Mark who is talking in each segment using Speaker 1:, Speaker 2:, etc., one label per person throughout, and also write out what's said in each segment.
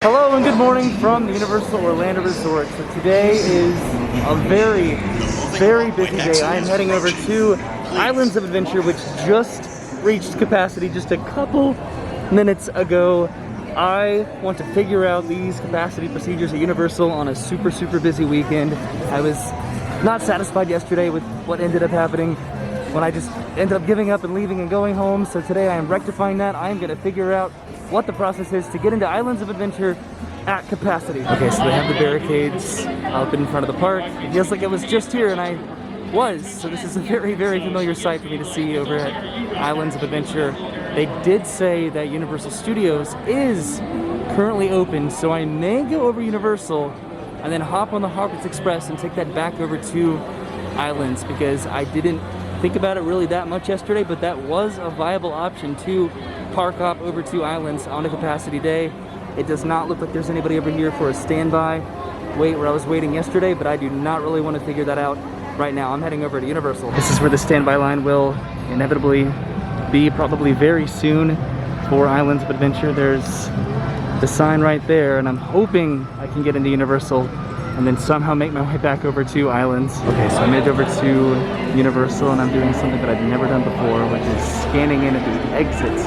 Speaker 1: Hello and good morning from the Universal Orlando Resort. So today is a very busy day. I am heading over to Islands of Adventure, which just reached capacity just a couple minutes ago. I want to figure out these capacity procedures at Universal on a super busy weekend. I was not satisfied yesterday with what ended up happening when I just ended up giving up and leaving and going home. So today I am rectifying that. I am going to figure out what the process is to get into Islands of Adventure at capacity. Okay, so they have the barricades up in front of the park. It feels like it was just here, and I was. So this is a very familiar sight for me to see over at Islands of Adventure. They did say that Universal Studios is currently open, so I may go over Universal and then hop on the Hogwarts Express and take that back over to Islands, because I didn't think about it really that much yesterday, but that was a viable option to park hop over to Islands on a capacity day. It does not look like there's anybody over here for a standby wait where I was waiting yesterday, but I do not really want to figure that out right now. I'm heading over to Universal. This is where the standby line will inevitably be probably very soon for Islands of Adventure. There's the sign right there, and I'm hoping I can get into Universal and then somehow make my way back over to Islands. Okay, so I made it over to Universal, and I'm doing something that I've never done before, which is scanning in at the exits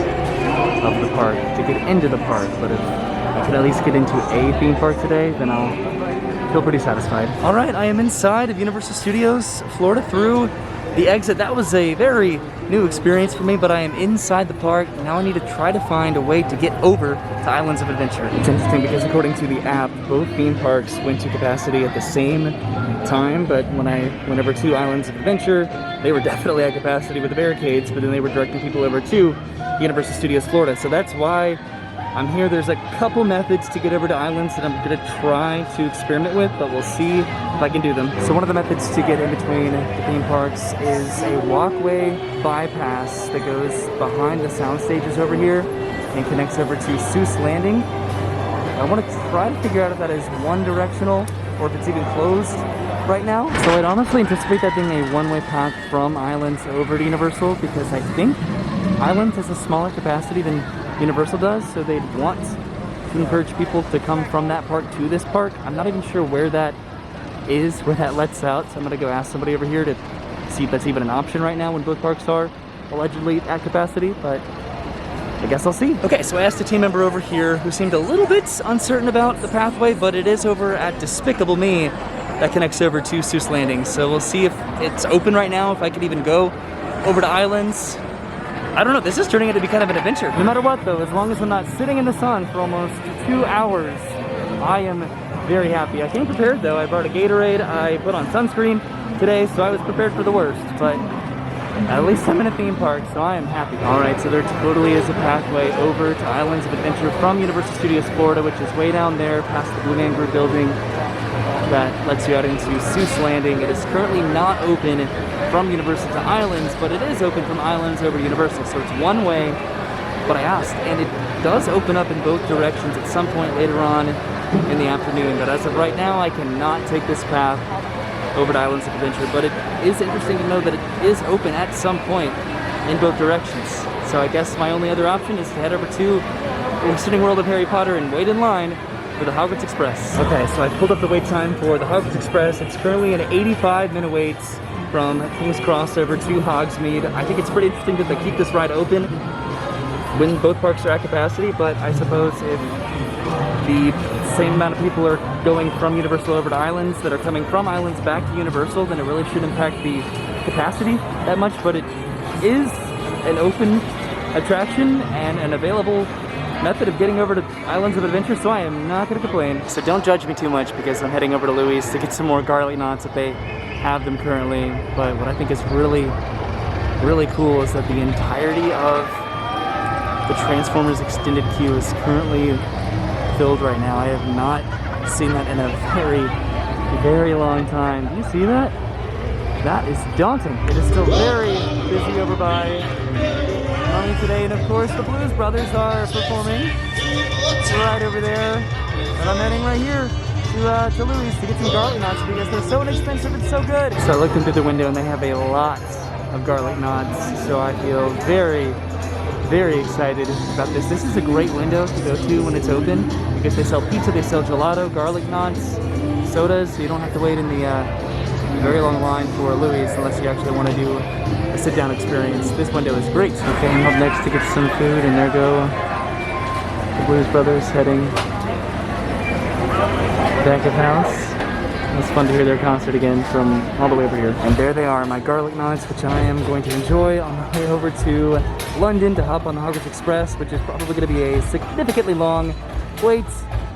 Speaker 1: of the park to get into the park. But if I could at least get into a theme park today, then I'll feel pretty satisfied. All right, I am inside of Universal Studios Florida through the exit. That was a very new experience for me, but I am inside the park. Now I need to try to find a way to get over to Islands of Adventure. It's interesting because according to the app, both theme parks went to capacity at the same time, but when I went over to Islands of Adventure, they were definitely at capacity with the barricades, but then they were directing people over to Universal Studios Florida. So that's why I'm here. There's a couple methods to get over to Islands that I'm gonna try to experiment with, but we'll see if I can do them. So one of the methods to get in between the theme parks is a walkway bypass that goes behind the sound stages over here and connects over to Seuss Landing. I want to try to figure out if that is one directional or if it's even closed right now. So I'd honestly anticipate that being a one-way path from Islands over to Universal, because I think Islands has a smaller capacity than Universal does, so they'd want to encourage people to come from that park to this park. I'm not even sure where that is, where that lets out, so I'm gonna go ask somebody over here to see if that's even an option right now when both parks are allegedly at capacity, but I guess I'll see. Okay, so I asked a team member over here who seemed a little bit uncertain about the pathway, but it is over at Despicable Me that connects over to Seuss Landing, so we'll see if it's open right now, if I could even go over to Islands. I don't know, this is turning out to be kind of an adventure. No matter what though, as long as I'm not sitting in the sun for almost 2 hours, I am very happy. I came prepared though. I brought a Gatorade, I put on sunscreen today, so I was prepared for the worst, but at least I'm in a theme park, so I am happy. All right, so there totally is a pathway over to Islands of Adventure from Universal Studios Florida, which is way down there past the Blue Man Group building that lets you out into Seuss Landing. It is currently not open from Universal to Islands, but it is open from Islands over to Universal, so it's one way. But I asked, and it does open up in both directions at some point later on in the afternoon, but as of right now, I cannot take this path over to Islands of Adventure. But it is interesting to know that it is open at some point in both directions. So I guess my only other option is to head over to the Interesting World of Harry Potter and wait in line for the Hogwarts Express. Okay, so I pulled up the wait time for the Hogwarts Express. It's currently an 85-minute wait from King's Cross over to Hogsmeade. I think it's pretty interesting that they keep this ride open when both parks are at capacity, but I suppose if the same amount of people are going from Universal over to Islands that are coming from Islands back to Universal, then it really shouldn't impact the capacity that much, but it is an open attraction and an available method of getting over to Islands of Adventure, so I am not going to complain. So don't judge me too much because I'm heading over to Louis to get some more garlic knots if they have them currently. But what I think is really cool is that the entirety of the Transformers extended queue is currently filled right now. I have not seen that in a very long time. Do you see that? That is daunting. It is still very busy over by Mummy today, and of course the Blues Brothers are performing right over there, and I'm heading right here to Louis to get some garlic knots because they're so inexpensive and so good. So I looked in through the window and they have a lot of garlic knots, so I feel very very excited about this. This is a great window to go to when it's open because they sell pizza, they sell gelato, garlic knots, sodas, so you don't have to wait in the very long line for Louis unless you actually want to do a sit-down experience. This window is great. Okay, I'm up next to get some food, and there go the Blues Brothers heading back of house. It's fun to hear their concert again from all the way over here. And there they are, my garlic knots, which I am going to enjoy on the way over to London to hop on the Hogwarts Express, which is probably going to be a significantly long wait,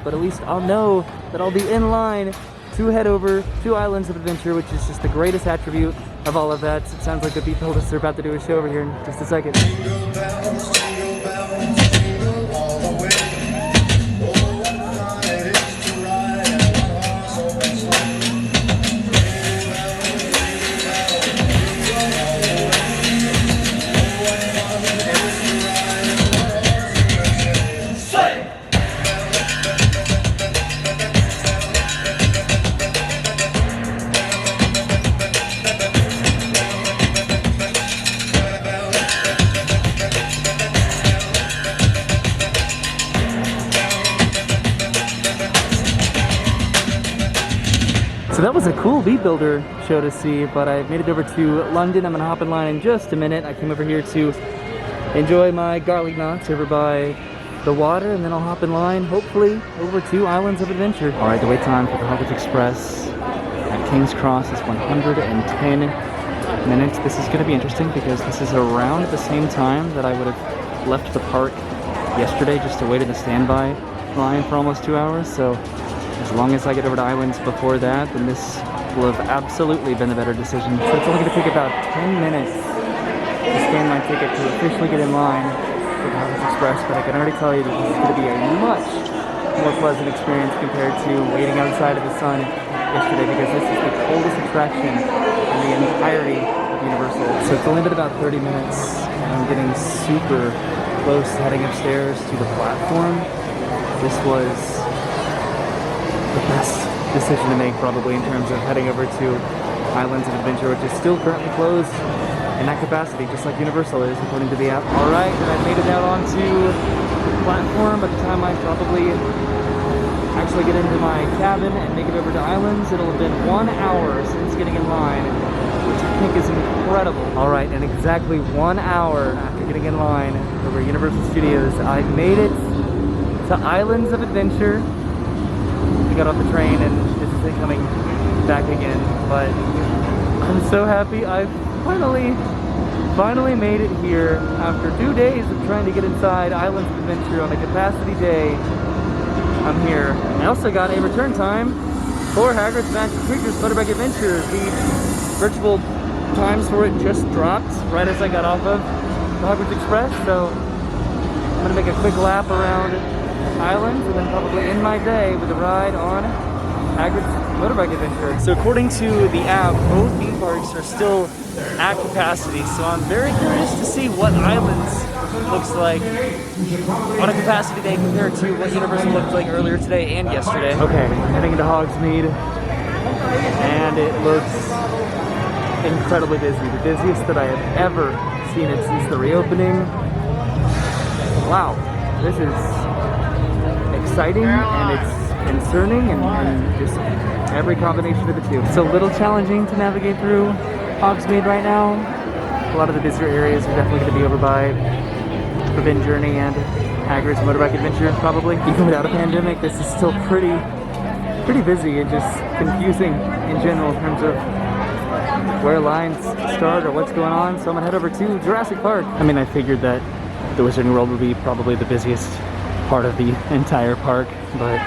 Speaker 1: but at least I'll know that I'll be in line to head over to Islands of Adventure, which is just the greatest attribute of all of that. It sounds like the Beat told us they're about to do a show over here in just a second. So that was a cool Beat Builder show to see, but I made it over to London. I'm gonna hop in line in just a minute. I came over here to enjoy my garlic knots over by the water, and then I'll hop in line, hopefully, over to Islands of Adventure. All right, the wait time for the Hogwarts Express at King's Cross is 110 minutes. This is gonna be interesting because this is around the same time that I would have left the park yesterday just to wait in the standby line for almost 2 hours. So as long as I get over to Islands before that, then this will have absolutely been the better decision. So it's only going to take about 10 minutes to scan my ticket to officially get in line for the Hogwarts Express, but I can already tell you that this is going to be a much more pleasant experience compared to waiting outside of the sun yesterday, because this is the coldest attraction in the entirety of Universal. So it's only been about 30 minutes, and I'm getting super close to heading upstairs to the platform. This was the best decision to make probably in terms of heading over to Islands of Adventure, which is still currently closed in that capacity, just like Universal is according to the app. Alright, and I've made it out onto the platform. By the time I probably actually get into my cabin and make it over to Islands, it'll have been 1 hour since getting in line, which I think is incredible. Alright, and exactly 1 hour after getting in line over Universal Studios, I made it to Islands of Adventure. Got off the train and this is it coming back again, but I'm so happy I finally made it here after 2 days of trying to get inside Islands of Adventure on a capacity day. I'm here. I also got a return time for Hagrid's Magic Creatures Motorbike Adventure. The virtual times for it just dropped right as I got off of the Hogwarts Express, so I'm gonna make a quick lap around Islands and then probably end my day with a ride on Hagrid's Motorbike Adventure. So according to the app, both theme parks are still at capacity, so I'm very curious to see what Islands looks like on a capacity day compared to what Universal looked like earlier today and yesterday. Okay, I'm heading into Hogsmeade, and it looks incredibly busy. The busiest that I have ever seen it since the reopening. Wow, this is exciting, and it's concerning, and just every combination of the two. It's a little challenging to navigate through Hogsmeade right now. A lot of the busier areas are definitely going to be over by Forbidden Journey and Hagrid's Motorbike Adventure, probably. Even without a pandemic, this is still pretty busy and just confusing in general in terms of where lines start or what's going on. So I'm gonna head over to Jurassic Park. I mean, I figured that the Wizarding World would be probably the busiest part of the entire park, but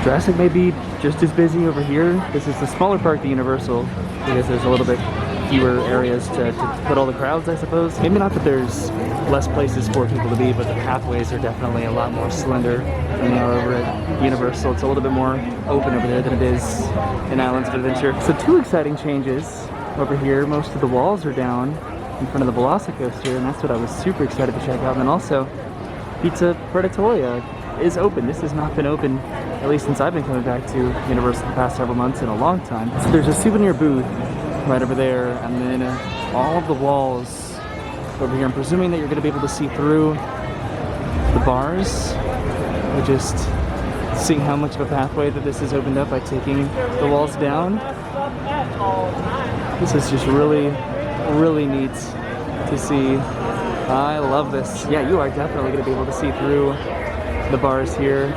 Speaker 1: Jurassic may be just as busy over here. This is the smaller park than Universal because there's a little bit fewer areas to put all the crowds, I suppose. Maybe not that there's less places for people to be, but the pathways are definitely a lot more slender than they are over at Universal. It's a little bit more open over there than it is in Islands of Adventure. So two exciting changes over here. Most of the walls are down in front of the Velocicoaster, and that's what I was super excited to check out. And then also, Pizza Predatoria is open. This has not been open, at least since I've been coming back to Universal the past several months, in a long time. So there's a souvenir booth right over there, and then all of the walls over here. I'm presuming that you're going to be able to see through the bars. We're just seeing how much of a pathway that this has opened up by taking the walls down. This is just really, really neat to see. I love this. Yeah, you are definitely going to be able to see through the bars here.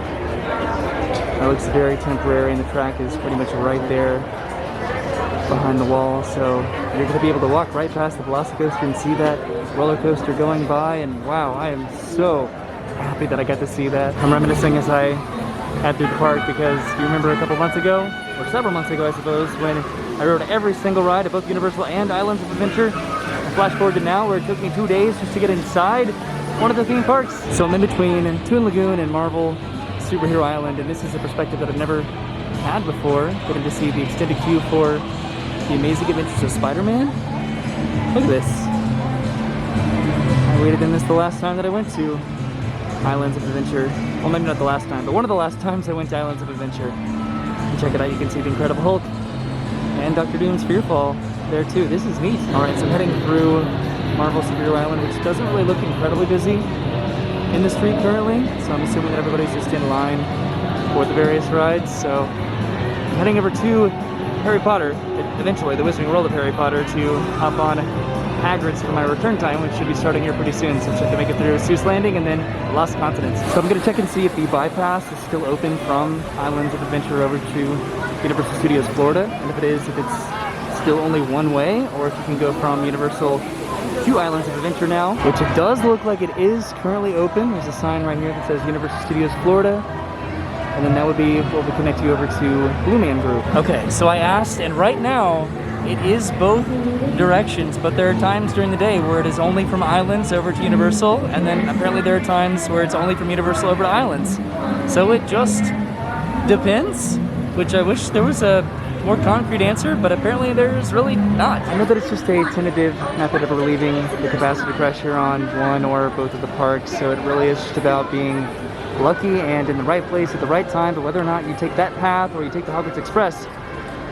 Speaker 1: It looks very temporary, and the track is pretty much right there behind the wall. So you're going to be able to walk right past the Velocicoaster and see that roller coaster going by. And wow, I am so happy that I got to see that. I'm reminiscing as I head through the park, because you remember a couple months ago, or several months ago I suppose, when I rode every single ride at both Universal and Islands of Adventure. Flash forward to now, where it took me 2 days just to get inside one of the theme parks. So I'm in between Toon Lagoon and Marvel Superhero Island, and this is a perspective that I've never had before, getting to see the extended queue for the Amazing Adventures of Spider-Man. Look at this. I waited in this the last time that I went to Islands of Adventure. Well, maybe not the last time, but one of the last times I went to Islands of Adventure. And check it out, you can see the Incredible Hulk and Dr. Doom's Fearfall there too. This is neat. Alright, so I'm heading through Marvel Superhero Island, which doesn't really look incredibly busy in the street currently, so I'm assuming that everybody's just in line for the various rides. So I'm heading over to Harry Potter, eventually the Wizarding World of Harry Potter, to hop on Hagrid's for my return time, which should be starting here pretty soon. So I have to make it through Seuss Landing and then Lost Continents. So I'm going to check and see if the bypass is still open from Islands of Adventure over to Universal Studios Florida, and if it is, if it's still only one way, or if you can go from Universal to Islands of Adventure now, which it does look like it is currently open. There's a sign right here that says Universal Studios Florida, and then that would be what would connect you over to Blue Man Group. Okay, so I asked, and right now it is both directions, but there are times during the day where it is only from Islands over to Universal, and then apparently there are times where it's only from Universal over to Islands. So it just depends, which I wish there was a more concrete answer, but apparently there's really not. I know that it's just a tentative method of relieving the capacity pressure on one or both of the parks, so it really is just about being lucky and in the right place at the right time. But whether or not you take that path or you take the Hogwarts Express,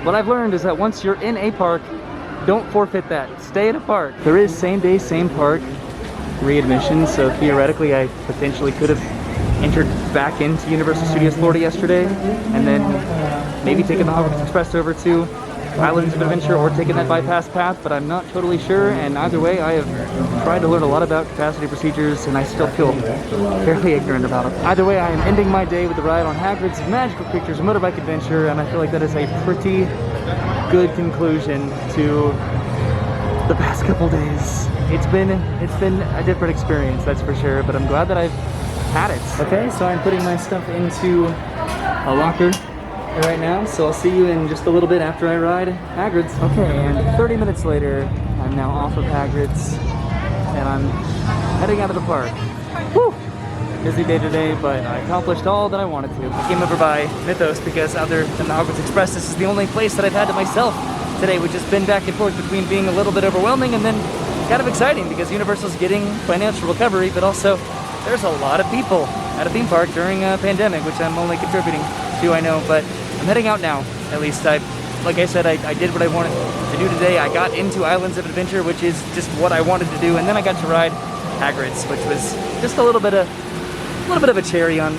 Speaker 1: what I've learned is that once you're in a park, don't forfeit that. Stay in a park. There is same day, same park readmission, so theoretically I potentially could have entered back into Universal Studios Florida yesterday, and then maybe taking the Hogwarts Express over to Islands of Adventure, or taking that bypass path, but I'm not totally sure. And either way, I have tried to learn a lot about capacity procedures, and I still feel fairly ignorant about them. Either way, I am ending my day with the ride on Hagrid's Magical Creatures Motorbike Adventure, and I feel like that is a pretty good conclusion to the past couple days. It's been a different experience, that's for sure, but I'm glad that I've had it. Okay, so I'm putting my stuff into a locker right now, so I'll see you in just a little bit after I ride Hagrid's. Okay, and 30 minutes later, I'm now off of Hagrid's, and I'm heading out of the park. Woo! Busy day today, but I accomplished all that I wanted to. I came over by Mythos because other than the Hogwarts Express, this is the only place that I've had to myself today, which has been back and forth between being a little bit overwhelming and then kind of exciting, because Universal's getting financial recovery, but also there's a lot of people at a theme park during a pandemic, which I'm only contributing to, I know, but I'm heading out now, at least. Like I said, I did what I wanted to do today. I got into Islands of Adventure, which is just what I wanted to do, and then I got to ride Hagrid's, which was just a little bit of a cherry on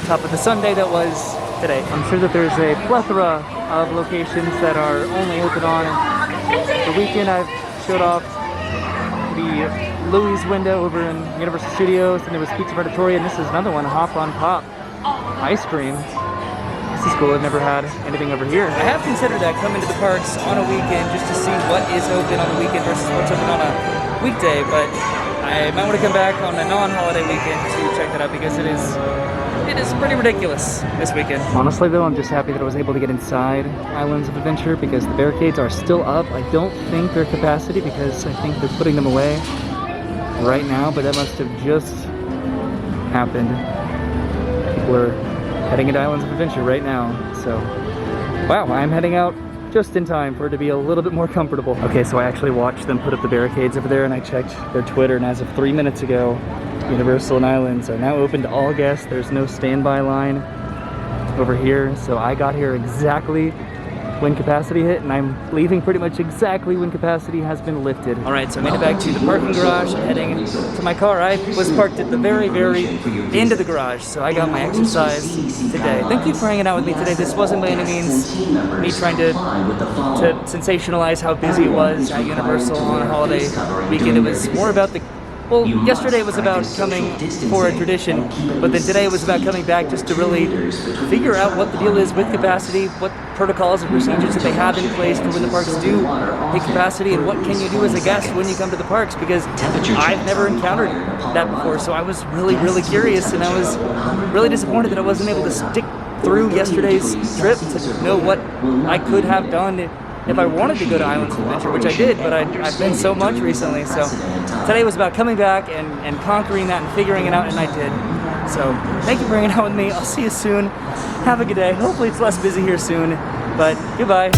Speaker 1: top of the sundae that was today. I'm sure that there's a plethora of locations that are only open on the weekend. I've showed off the Louis window over in Universal Studios, and there was Pizza Predatoria, and this is another one, Hop on Pop ice cream. This is cool. I've never had anything over here. I have considered coming to the parks on a weekend just to see what is open on the weekend versus what's open on a weekday, but I might want to come back on a non-holiday weekend to check that out, because it is pretty ridiculous this weekend. Honestly though, I'm just happy that I was able to get inside Islands of Adventure, because the barricades are still up. I don't think they're capacity, because I think they're putting them away right now, but that must have just happened. People are heading into Islands of Adventure right now, so wow, I'm heading out just in time for it to be a little bit more comfortable. Okay, so I actually watched them put up the barricades over there, and I checked their Twitter, and as of 3 minutes ago, Universal and Islands are now open to all guests. There's no standby line over here, so I got here exactly when capacity hit, and I'm leaving pretty much exactly when capacity has been lifted. All right, so I made it back to the parking garage, heading to my car. I was parked at the very, very end of the garage, so I got my exercise today. Thank you for hanging out with me today. This wasn't by any means me trying to sensationalize how busy it was at Universal on a holiday weekend. It was more about well, yesterday was about coming for a tradition, but then today was about coming back just to really figure out what the deal is with capacity, what protocols and procedures that they have in place for when the parks do hit capacity, and what can you do as a guest when you come to the parks, because I've never encountered that before. So I was really, really curious, and I was really disappointed that I wasn't able to stick through yesterday's trip to know what I could have done if I wanted to go to Islands of Adventure, which I did, but I've been so much recently. So today was about coming back and conquering that and figuring it out, and I did. So thank you for hanging out with me. I'll see you soon. Have a good day. Hopefully it's less busy here soon, but goodbye.